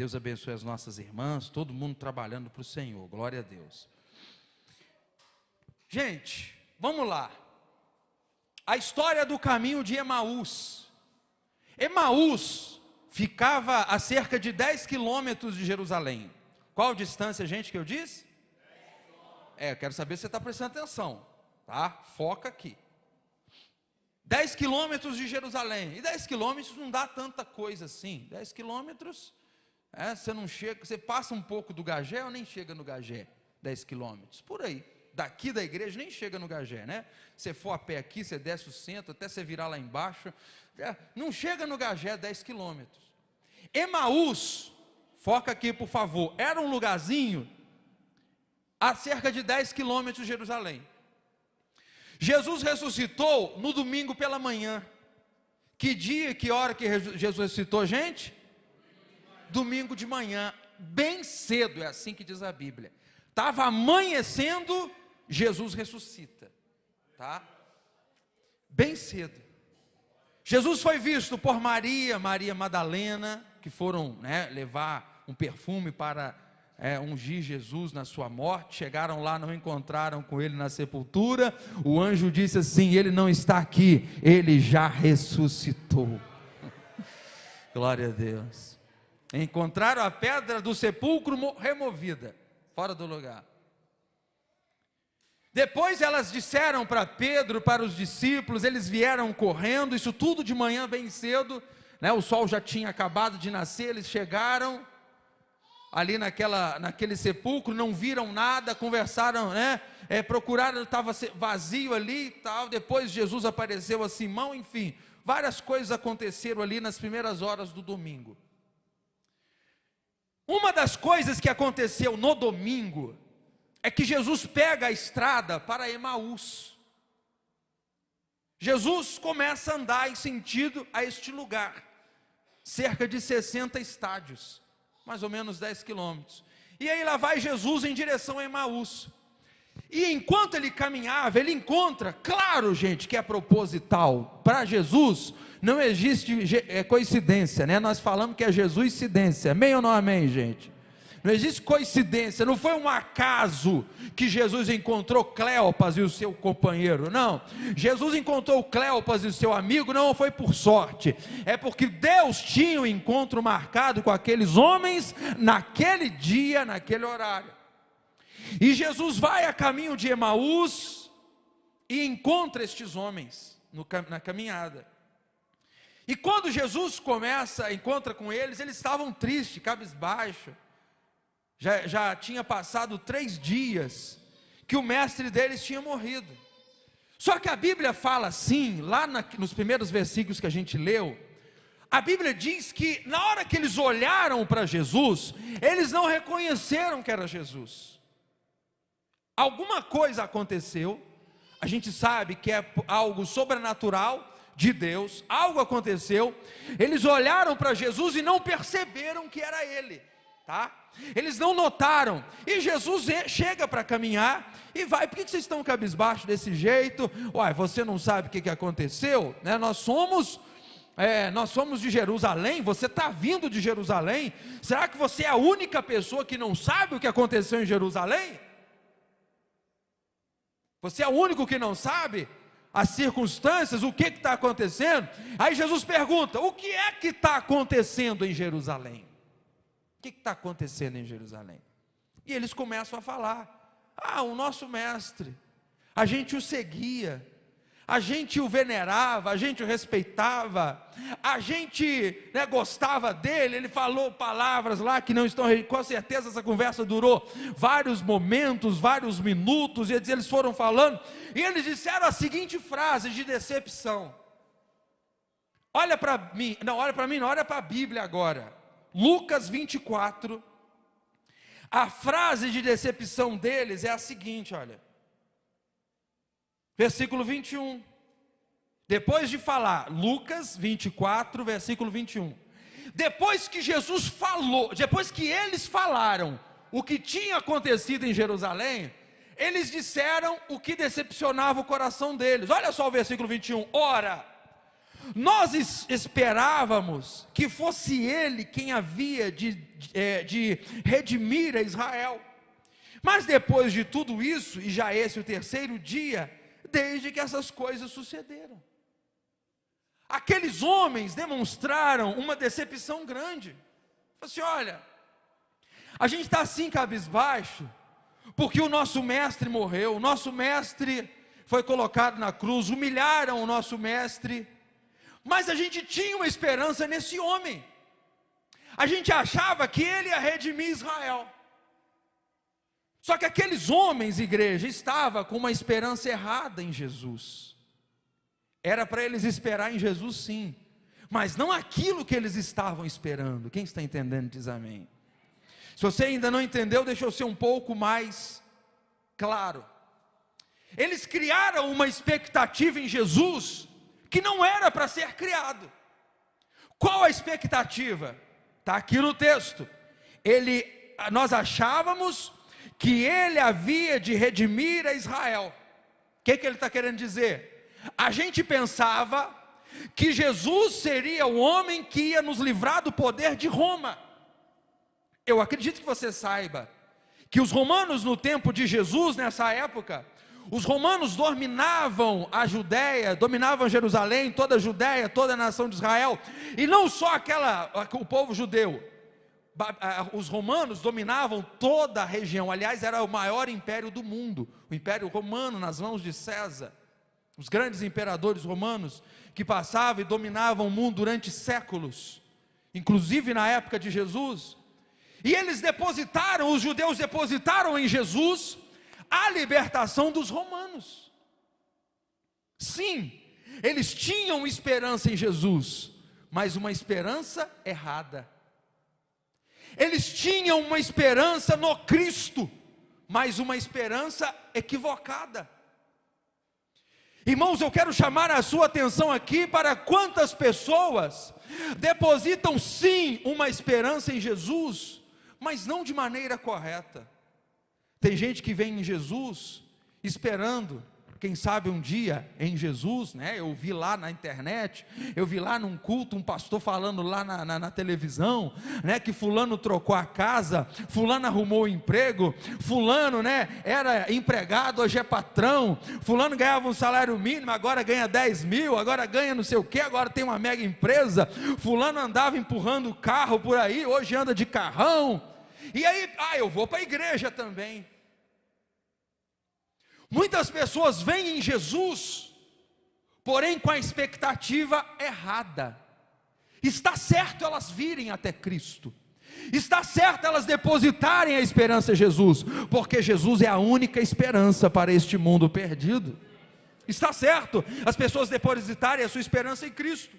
Deus abençoe as nossas irmãs, todo mundo trabalhando para o Senhor, glória a Deus. Gente, vamos lá. A história do caminho de Emaús. Emaús ficava a cerca de 10 quilômetros de Jerusalém. Qual distância, gente, que eu disse? Eu quero saber se você está prestando atenção, tá? Foca aqui. 10 quilômetros de Jerusalém. E 10 quilômetros não dá tanta coisa assim. 10 quilômetros, você não chega, você passa um pouco do Gagé ou nem chega no Gagé? 10 quilômetros, por aí. Daqui da igreja nem chega no Gagé, né? Você for a pé aqui, você desce o centro, até você virar lá embaixo, não chega no Gagé 10 quilômetros. Emaús, foca aqui por favor, era um lugarzinho a cerca de 10 quilômetros de Jerusalém. Jesus ressuscitou no domingo pela manhã. Que dia, que hora que Jesus ressuscitou, gente? Domingo de manhã, bem cedo, é assim que diz a Bíblia. Estava amanhecendo, Jesus ressuscita, tá? Bem cedo. Jesus foi visto por Maria Madalena, que foram levar um perfume para ungir Jesus na sua morte. Chegaram lá, não encontraram com ele na sepultura. O anjo disse assim: ele não está aqui, ele já ressuscitou. Glória a Deus. Encontraram a pedra do sepulcro removida, fora do lugar. Depois elas disseram para Pedro, para os discípulos, eles vieram correndo, isso tudo de manhã bem cedo, o sol já tinha acabado de nascer, eles chegaram ali naquele sepulcro, não viram nada, conversaram, procuraram, estava vazio ali e tal. Depois Jesus apareceu a Simão, enfim, várias coisas aconteceram ali nas primeiras horas do domingo. Uma das coisas que aconteceu no domingo é que Jesus pega a estrada para Emaús. Jesus começa a andar em sentido a este lugar, cerca de 60 estádios, mais ou menos 10 quilômetros. E aí lá vai Jesus em direção a Emaús. E enquanto ele caminhava, ele encontra, claro gente, que é proposital. Para Jesus não existe coincidência, nós falamos que é Jesuscidência, amém ou não amém, gente? Não existe coincidência, não foi um acaso que Jesus encontrou Cleopas e o seu companheiro, não. Jesus encontrou Cleopas e o seu amigo, não foi por sorte, é porque Deus tinha um encontro marcado com aqueles homens, naquele dia, naquele horário. E Jesus vai a caminho de Emaús e encontra estes homens na caminhada. E quando Jesus encontra com eles, eles estavam tristes, cabisbaixos. Já tinha passado 3 dias que o mestre deles tinha morrido. Só que a Bíblia fala assim, lá nos primeiros versículos que a gente leu, a Bíblia diz que na hora que eles olharam para Jesus, eles não reconheceram que era Jesus. Alguma coisa aconteceu, a gente sabe que é algo sobrenatural de Deus, algo aconteceu, eles olharam para Jesus e não perceberam que era Ele, tá? Eles não notaram, e Jesus chega para caminhar, e vai: por que vocês estão cabisbaixo desse jeito? Uai, você não sabe o que aconteceu? Nós somos de Jerusalém, você está vindo de Jerusalém, será que você é a única pessoa que não sabe o que aconteceu em Jerusalém? Você é o único que não sabe as circunstâncias, o que está acontecendo? Aí Jesus pergunta: o que é que está acontecendo em Jerusalém? O que está acontecendo em Jerusalém? E eles começam a falar: o nosso mestre, a gente o seguia, a gente o venerava, a gente o respeitava, a gente gostava dele. Ele falou palavras lá que não estão, com certeza essa conversa durou vários momentos, vários minutos, e eles foram falando, e eles disseram a seguinte frase de decepção: olha para mim, não olha para a Bíblia agora, Lucas 24, a frase de decepção deles é a seguinte, olha, versículo 21, depois de falar, Lucas 24, versículo 21, depois que Jesus falou, depois que eles falaram o que tinha acontecido em Jerusalém, eles disseram o que decepcionava o coração deles. Olha só o versículo 21, ora, Nós esperávamos que fosse ele quem havia de redimir a Israel. Mas depois de tudo isso, e já esse é o terceiro dia, desde que essas coisas sucederam, aqueles homens demonstraram uma decepção grande. Falaram assim: olha, a gente está assim cabisbaixo, porque o nosso mestre morreu, o nosso mestre foi colocado na cruz, humilharam o nosso mestre, mas a gente tinha uma esperança nesse homem, a gente achava que ele ia redimir Israel. Só que aqueles homens, igreja, estavam com uma esperança errada em Jesus. Era para eles esperar em Jesus, sim, mas não aquilo que eles estavam esperando. Quem está entendendo diz amém. Se você ainda não entendeu, deixa eu ser um pouco mais claro. Eles criaram uma expectativa em Jesus que não era para ser criado. Qual a expectativa? Está aqui no texto. Nós achávamos que ele havia de redimir a Israel. O que ele está querendo dizer? A gente pensava que Jesus seria o homem que ia nos livrar do poder de Roma. Eu acredito que você saiba que os romanos no tempo de Jesus, nessa época, os romanos dominavam a Judéia, dominavam Jerusalém, toda a Judéia, toda a nação de Israel, e não só o povo judeu. Os romanos dominavam toda a região. Aliás, era o maior império do mundo, o Império Romano, nas mãos de César. Os grandes imperadores romanos que passavam e dominavam o mundo durante séculos, inclusive na época de Jesus. E os judeus depositaram em Jesus a libertação dos romanos. Sim, eles tinham esperança em Jesus, mas uma esperança errada. Eles tinham uma esperança no Cristo, mas uma esperança equivocada. Irmãos, eu quero chamar a sua atenção aqui para quantas pessoas depositam sim uma esperança em Jesus, mas não de maneira correta. Tem gente que vem em Jesus esperando, quem sabe um dia em Jesus, né? Eu vi lá na internet, eu vi lá num culto um pastor falando lá na televisão, né? Que fulano trocou a casa, fulano arrumou o emprego, fulano, né? Era empregado, hoje é patrão, fulano ganhava um salário mínimo, agora ganha 10 mil, agora ganha não sei o que, agora tem uma mega empresa, fulano andava empurrando o carro por aí, hoje anda de carrão, e aí, eu vou para a igreja também. Muitas pessoas vêm em Jesus, porém com a expectativa errada. Está certo elas virem até Cristo, está certo elas depositarem a esperança em Jesus, porque Jesus é a única esperança para este mundo perdido. Está certo as pessoas depositarem a sua esperança em Cristo.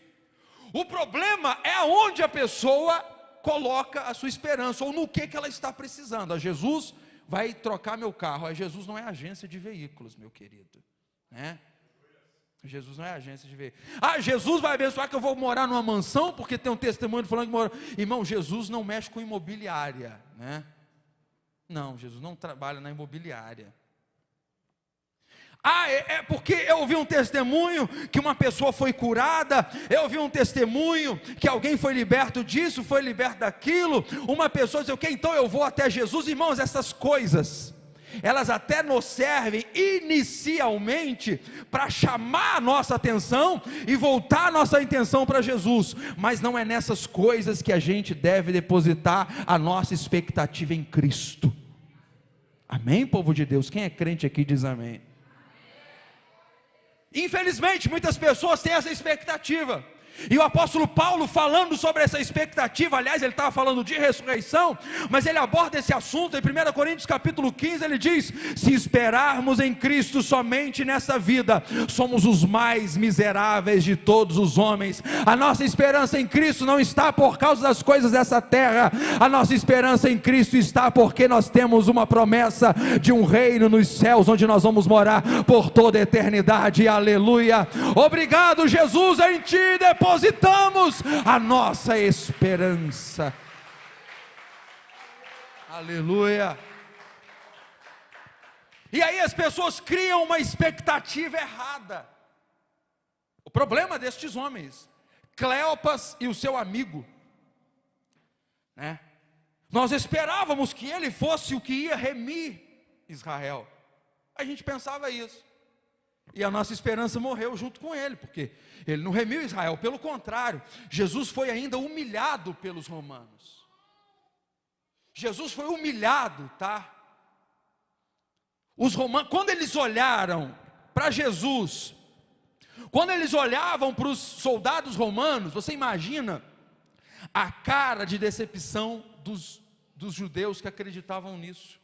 O problema é aonde a pessoa coloca a sua esperança, ou no que ela está precisando. Jesus vai trocar meu carro. Jesus não é agência de veículos, meu querido, né? Jesus não é agência de veículos. Jesus vai abençoar que eu vou morar numa mansão, porque tem um testemunho falando que mora. Irmão, Jesus não mexe com imobiliária, né? Não, Jesus não trabalha na imobiliária. Porque eu ouvi um testemunho que uma pessoa foi curada, eu ouvi um testemunho que alguém foi liberto disso, foi liberto daquilo, uma pessoa disse, então eu vou até Jesus. Irmãos, essas coisas, elas até nos servem inicialmente para chamar a nossa atenção e voltar a nossa atenção para Jesus, mas não é nessas coisas que a gente deve depositar a nossa expectativa em Cristo. Amém, povo de Deus? Quem é crente aqui diz amém. Infelizmente, muitas pessoas têm essa expectativa, e o apóstolo Paulo, falando sobre essa expectativa, aliás, ele estava falando de ressurreição, mas ele aborda esse assunto em 1 Coríntios capítulo 15, ele diz, se esperarmos em Cristo somente nessa vida, somos os mais miseráveis de todos os homens. A nossa esperança em Cristo não está por causa das coisas dessa terra, a nossa esperança em Cristo está porque nós temos uma promessa de um reino nos céus, onde nós vamos morar por toda a eternidade, aleluia. Obrigado, Jesus, em Ti depositamos a nossa esperança, aleluia. E aí as pessoas criam uma expectativa errada. problema destes homens, Cleopas e o seu amigo, né? Nós esperávamos que ele fosse o que ia remir Israel. A gente pensava isso. E a nossa esperança morreu junto com ele, porque ele não remiu Israel. Pelo contrário, Jesus foi ainda humilhado pelos romanos. Jesus foi humilhado, tá? Os romanos, quando eles olharam para Jesus, quando eles olhavam para os soldados romanos, você imagina a cara de decepção dos judeus que acreditavam nisso.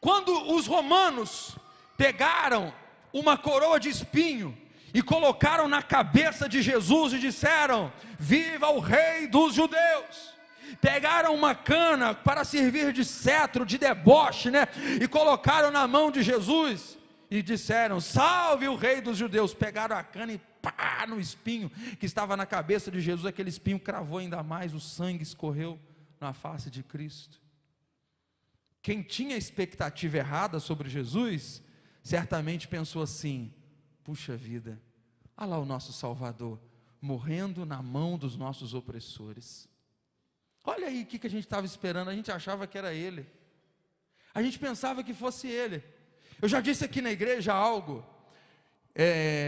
Quando os romanos pegaram uma coroa de espinho e colocaram na cabeça de Jesus e disseram: viva o rei dos judeus. Pegaram uma cana para servir de cetro, de deboche, né? E colocaram na mão de Jesus e disseram: salve o rei dos judeus. Pegaram a cana e pá, no espinho que estava na cabeça de Jesus, aquele espinho cravou ainda mais, o sangue escorreu na face de Cristo. Quem tinha expectativa errada sobre Jesus, certamente pensou assim: puxa vida, olha lá o nosso Salvador, morrendo na mão dos nossos opressores. Olha aí o que a gente estava esperando, a gente achava que era ele, a gente pensava que fosse ele. Eu já disse aqui na igreja algo,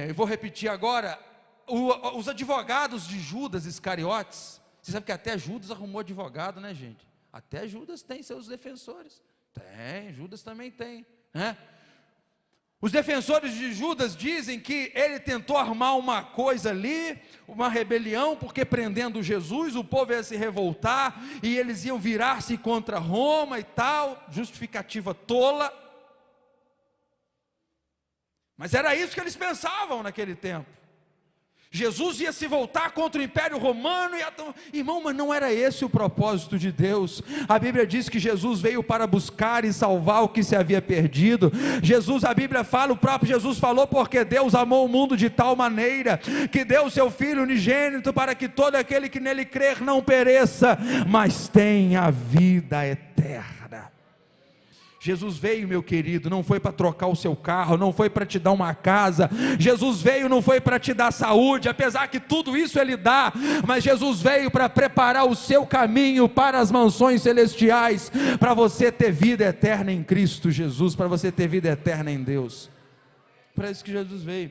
eu vou repetir agora, os advogados de Judas Iscariotes, você sabe que até Judas arrumou advogado, né, gente? Até Judas tem seus defensores. Tem, Judas também tem, né? Os defensores de Judas dizem que ele tentou armar uma coisa ali, uma rebelião, porque prendendo Jesus, o povo ia se revoltar, e eles iam virar-se contra Roma e tal, justificativa tola. Mas era isso que eles pensavam naquele tempo. Jesus ia se voltar contra o Império Romano, irmão, mas não era esse o propósito de Deus. A Bíblia diz que Jesus veio para buscar e salvar o que se havia perdido. A Bíblia fala, o próprio Jesus falou: porque Deus amou o mundo de tal maneira, que deu o seu Filho unigênito, para que todo aquele que nele crer não pereça, mas tenha a vida eterna. Jesus veio, meu querido, não foi para trocar o seu carro, não foi para te dar uma casa. Jesus veio, não foi para te dar saúde, apesar que tudo isso Ele dá, mas Jesus veio para preparar o seu caminho para as mansões celestiais, para você ter vida eterna em Cristo Jesus, para você ter vida eterna em Deus. Para isso que Jesus veio.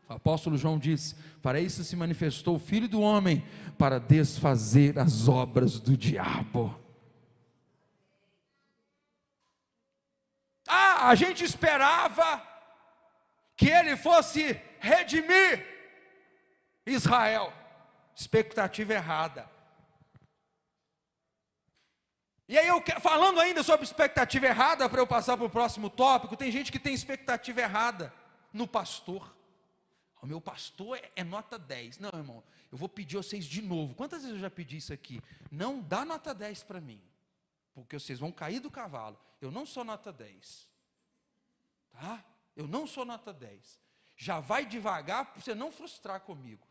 O apóstolo João disse: para isso se manifestou o Filho do Homem, para desfazer as obras do diabo. A gente esperava que ele fosse redimir Israel. Expectativa errada. E aí falando ainda sobre expectativa errada, para eu passar para o próximo tópico, tem gente que tem expectativa errada no pastor. O meu pastor é nota 10. Não, irmão, eu vou pedir a vocês de novo. Quantas vezes eu já pedi isso aqui? Não dá nota 10 para mim, porque vocês vão cair do cavalo. Eu não sou nota 10, tá? Eu não sou nota 10. Já vai devagar para você não frustrar comigo.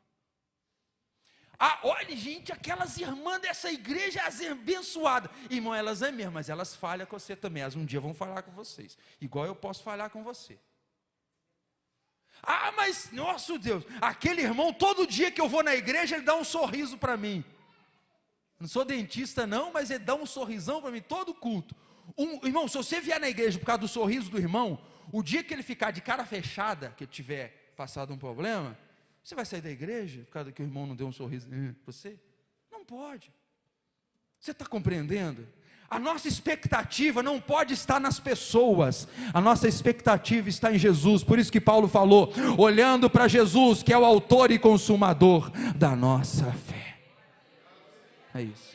Olha, gente, aquelas irmãs dessa igreja, as abençoadas. Irmão, elas é mesmo, mas elas falham com você também. Elas um dia vão falar com vocês, igual eu posso falhar com você. Mas, nosso Deus, aquele irmão, todo dia que eu vou na igreja, ele dá um sorriso para mim. Não sou dentista não, mas ele dá um sorrisão para mim, todo culto. Irmão, se você vier na igreja por causa do sorriso do irmão, o dia que ele ficar de cara fechada, que tiver passado um problema, você vai sair da igreja por causa que o irmão não deu um sorriso para você? Não pode. Você está compreendendo? A nossa expectativa não pode estar nas pessoas, a nossa expectativa está em Jesus. Por isso que Paulo falou, olhando para Jesus, que é o autor e consumador da nossa fé. É isso.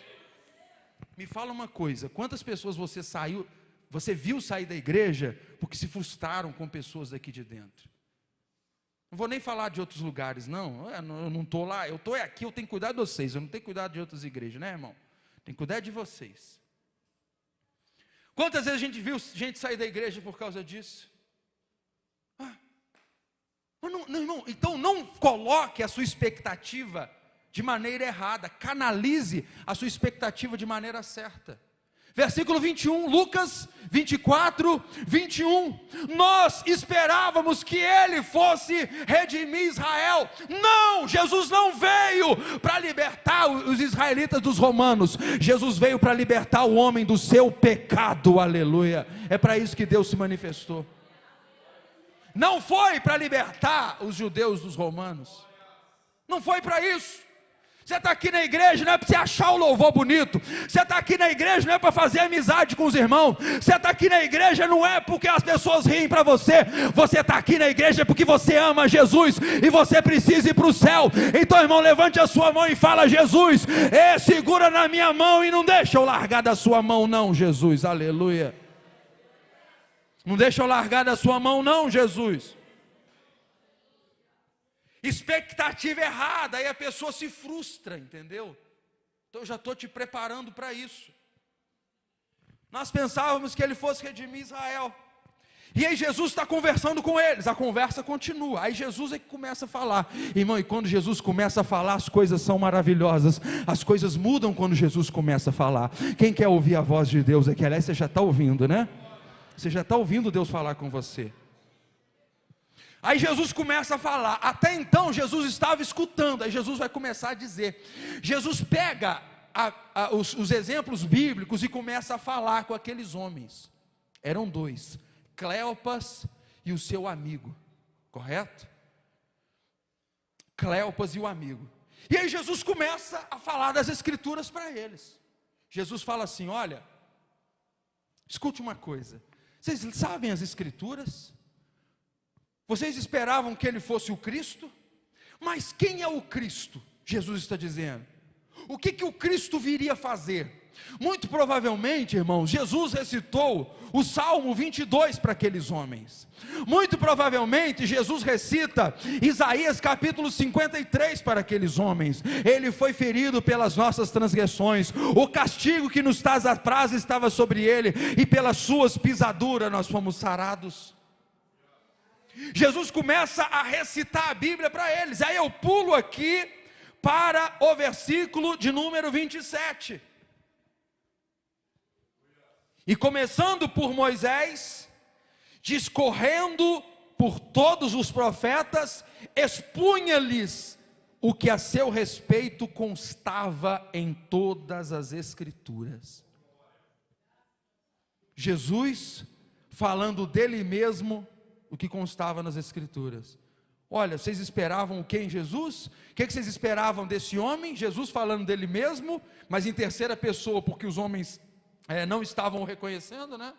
Me fala uma coisa, quantas pessoas você viu sair da igreja porque se frustraram com pessoas daqui de dentro? Não vou nem falar de outros lugares, não. Eu não estou lá, eu estou aqui, eu tenho que cuidar de vocês, eu não tenho que cuidar de outras igrejas, né, irmão? Tenho que cuidar de vocês. Quantas vezes a gente viu gente sair da igreja por causa disso? Não, irmão, então não coloque a sua expectativa de maneira errada, canalize a sua expectativa de maneira certa. Versículo 21, Lucas 24, 21. Nós esperávamos que ele fosse redimir Israel. Não, Jesus não veio para libertar os israelitas dos romanos. Jesus veio para libertar o homem do seu pecado, aleluia. É para isso que Deus se manifestou. Não foi para libertar os judeus dos romanos. Não foi para isso. Você está aqui na igreja não é para você achar o louvor bonito. Você está aqui na igreja não é para fazer amizade com os irmãos. Você está aqui na igreja não é porque as pessoas riem para você. Você está aqui na igreja porque você ama Jesus e você precisa ir para o céu. Então, irmão, levante a sua mão e fala: Jesus, segura na minha mão e não deixa eu largar da sua mão não, Jesus, aleluia. Não deixa eu largar da sua mão não, Jesus. Expectativa errada, aí a pessoa se frustra, entendeu? Então eu já estou te preparando para isso. Nós pensávamos que ele fosse redimir Israel, e aí Jesus está conversando com eles, a conversa continua, aí Jesus é que começa a falar, irmão, e quando Jesus começa a falar, as coisas são maravilhosas, as coisas mudam quando Jesus começa a falar. Quem quer ouvir a voz de Deus aqui? Aliás, você já está ouvindo, né? Você já está ouvindo Deus falar com você. Aí Jesus começa a falar. Até então Jesus estava escutando. Aí Jesus vai começar a dizer. Jesus pega os exemplos bíblicos e começa a falar com aqueles homens. Eram dois, Cleopas e o seu amigo, correto? Cleopas e o amigo. E aí Jesus começa a falar das escrituras para eles. Jesus fala assim: olha, escute uma coisa, vocês sabem as escrituras? Vocês esperavam que ele fosse o Cristo? Mas quem é o Cristo? Jesus está dizendo. O que o Cristo viria fazer? Muito provavelmente, irmãos, Jesus recitou o Salmo 22 para aqueles homens. Muito provavelmente Jesus recita Isaías capítulo 53 para aqueles homens. Ele foi ferido pelas nossas transgressões, o castigo que nos traz a paz estava sobre ele, e pelas suas pisaduras nós fomos sarados. Jesus começa a recitar a Bíblia para eles. Aí eu pulo aqui para o versículo de número 27. E começando por Moisés, discorrendo por todos os profetas, expunha-lhes o que a seu respeito constava em todas as escrituras. Jesus falando dele mesmo, o que constava nas escrituras. Olha, vocês esperavam o que em Jesus? O que vocês esperavam desse homem? Jesus falando dele mesmo, mas em terceira pessoa, porque os homens não estavam o reconhecendo, né?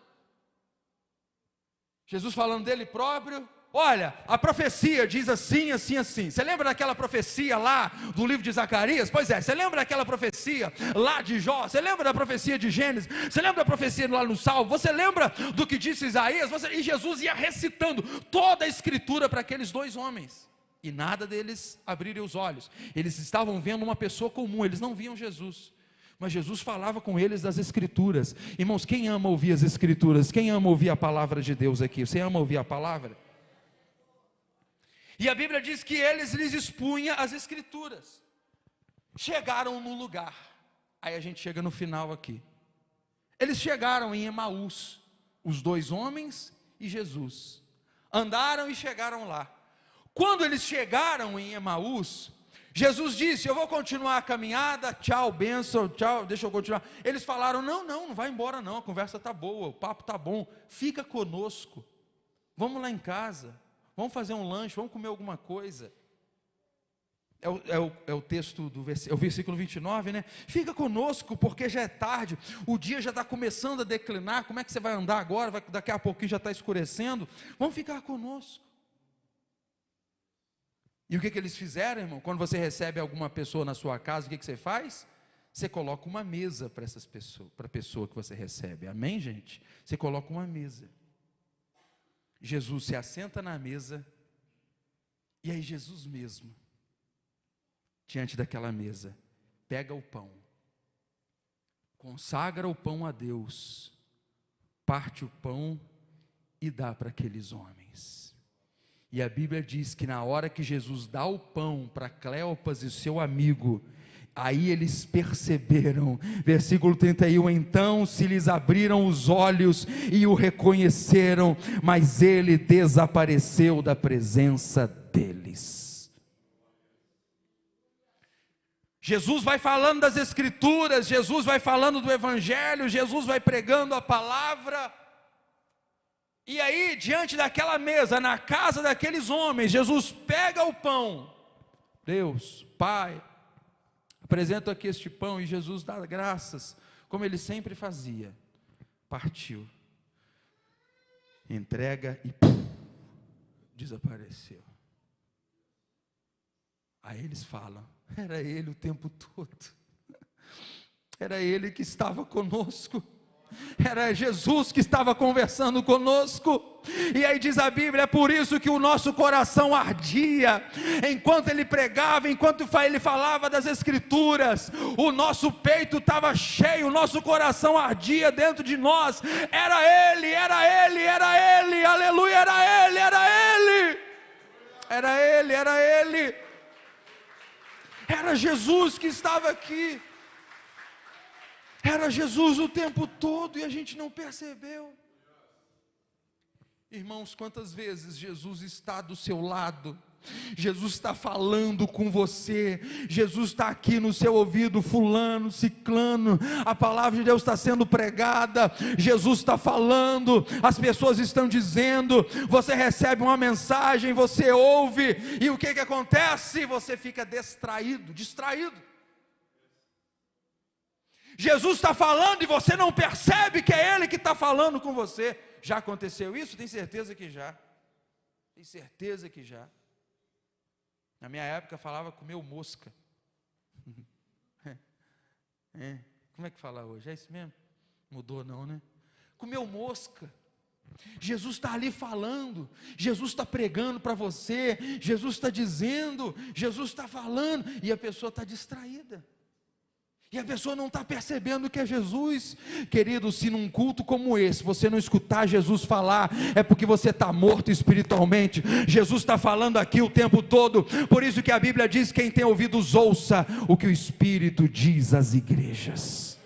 Jesus falando dele próprio. Olha, a profecia diz assim, assim, assim. Você lembra daquela profecia lá do livro de Zacarias? Pois é, você lembra daquela profecia lá de Jó? Você lembra da profecia de Gênesis? Você lembra da profecia lá no Salmo? Você lembra do que disse Isaías? E Jesus ia recitando toda a escritura para aqueles dois homens. E nada deles abriram os olhos. Eles estavam vendo uma pessoa comum, eles não viam Jesus. Mas Jesus falava com eles das escrituras. Irmãos, quem ama ouvir as escrituras? Quem ama ouvir a palavra de Deus aqui? Você ama ouvir a palavra? E a Bíblia diz que eles lhes expunha as escrituras. Chegaram no lugar. Aí a gente chega no final aqui. Eles chegaram em Emaús, os dois homens e Jesus. Andaram e chegaram lá. Quando eles chegaram em Emaús, Jesus disse: eu vou continuar a caminhada, tchau, bênção, tchau, deixa eu continuar. Eles falaram: não vai embora não, a conversa está boa, o papo está bom, fica conosco, vamos lá em casa, vamos fazer um lanche, vamos comer alguma coisa. É o texto do versículo 29, né? Fica conosco, porque já é tarde, o dia já está começando a declinar. Como é que você vai andar agora? Daqui a pouquinho já está escurecendo. Vamos ficar conosco. E o que eles fizeram, irmão? Quando você recebe alguma pessoa na sua casa, o que você faz? Você coloca uma mesa para essas pessoas, para a pessoa que você recebe. Amém, gente? Você coloca uma mesa. Jesus se assenta na mesa, e aí Jesus mesmo, diante daquela mesa, pega o pão, consagra o pão a Deus, parte o pão e dá para aqueles homens. E a Bíblia diz que na hora que Jesus dá o pão para Cleopas e seu amigo, Aí eles perceberam, versículo 31, então se lhes abriram os olhos e o reconheceram, mas ele desapareceu da presença deles. Jesus vai falando das Escrituras, Jesus vai falando do Evangelho, Jesus vai pregando a palavra, e aí diante daquela mesa, na casa daqueles homens, Jesus pega o pão, Deus, Pai, apresento aqui este pão, e Jesus dá graças, como ele sempre fazia, partiu, entrega e desapareceu. Aí eles falam, era ele o tempo todo, era ele que estava conosco, era Jesus que estava conversando conosco. E aí diz a Bíblia, é por isso que o nosso coração ardia, enquanto ele pregava, enquanto ele falava das Escrituras, o nosso peito estava cheio, o nosso coração ardia dentro de nós, era ele, era ele, era ele, aleluia, era ele, era ele, era ele, era ele, era Jesus que estava aqui, era Jesus o tempo todo, e a gente não percebeu. Irmãos, quantas vezes Jesus está do seu lado, Jesus está falando com você, Jesus está aqui no seu ouvido, fulano, ciclano, a palavra de Deus está sendo pregada, Jesus está falando, as pessoas estão dizendo, você recebe uma mensagem, você ouve, e o que acontece? Você fica distraído. Jesus está falando e você não percebe que é Ele que está falando com você. Já aconteceu isso? Tem certeza que já. Tem certeza que já. Na minha época falava comeu mosca. Como é que fala hoje? É isso mesmo? Mudou não, né? Comeu mosca. Jesus está ali falando, Jesus está pregando para você, Jesus está dizendo, Jesus está falando, e a pessoa está distraída. E a pessoa não está percebendo que é Jesus. Querido, se num culto como esse você não escutar Jesus falar, é porque você está morto espiritualmente. Jesus está falando aqui o tempo todo. Por isso que a Bíblia diz, quem tem ouvidos ouça o que o Espírito diz às igrejas.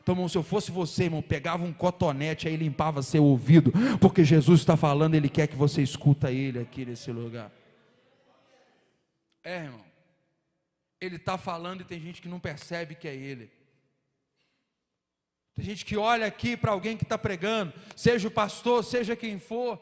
Então, irmão, se eu fosse você, irmão, pegava um cotonete aí, limpava seu ouvido, porque Jesus está falando, Ele quer que você escuta Ele aqui nesse lugar. Irmão, Ele está falando e tem gente que não percebe que é Ele. Tem gente que olha aqui para alguém que está pregando, seja o pastor, seja quem for,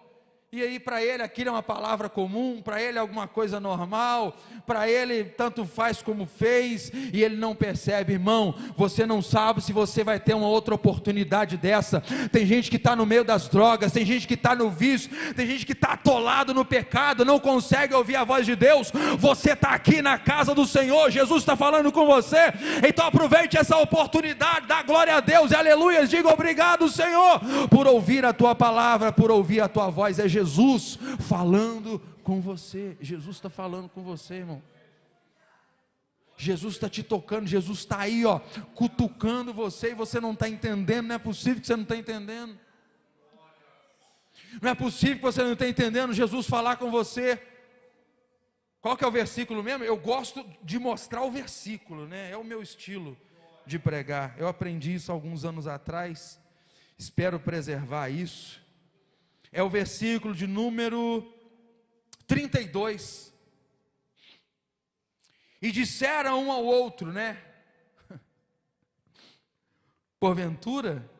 e aí para ele aquilo é uma palavra comum, para ele é alguma coisa normal, para ele tanto faz como fez, e ele não percebe. Irmão, você não sabe se você vai ter uma outra oportunidade dessa. Tem gente que está no meio das drogas, tem gente que está no vício, tem gente que está atolado no pecado, não consegue ouvir a voz de Deus. Você está aqui na casa do Senhor, Jesus está falando com você, então aproveite essa oportunidade, dá glória a Deus e aleluia, diga obrigado Senhor, por ouvir a tua palavra, por ouvir a tua voz. É Jesus falando com você. Jesus está falando com você, irmão. Jesus está te tocando, Jesus está aí, ó, cutucando você, e você não está entendendo. Não é possível que você não está entendendo. Não é possível que você não está entendendo Jesus falar com você. Qual que é o versículo mesmo? Eu gosto de mostrar o versículo, né? É o meu estilo de pregar. Eu aprendi isso alguns anos atrás, espero preservar isso. É o versículo de número 32. E disseram um ao outro, né? Porventura,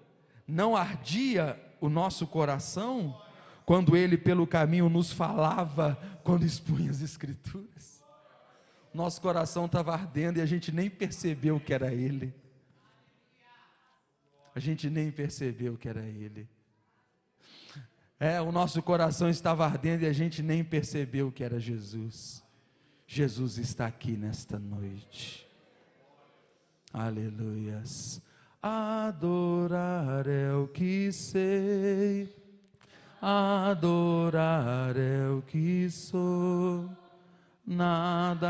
não ardia o nosso coração, quando ele pelo caminho nos falava, quando expunha as Escrituras? Nosso coração estava ardendo e a gente nem percebeu que era ele. A gente nem percebeu que era ele. O nosso coração estava ardendo e a gente nem percebeu que era Jesus. Jesus está aqui nesta noite. Aleluias. Adorar é o que sei, adorar é o que sou, nada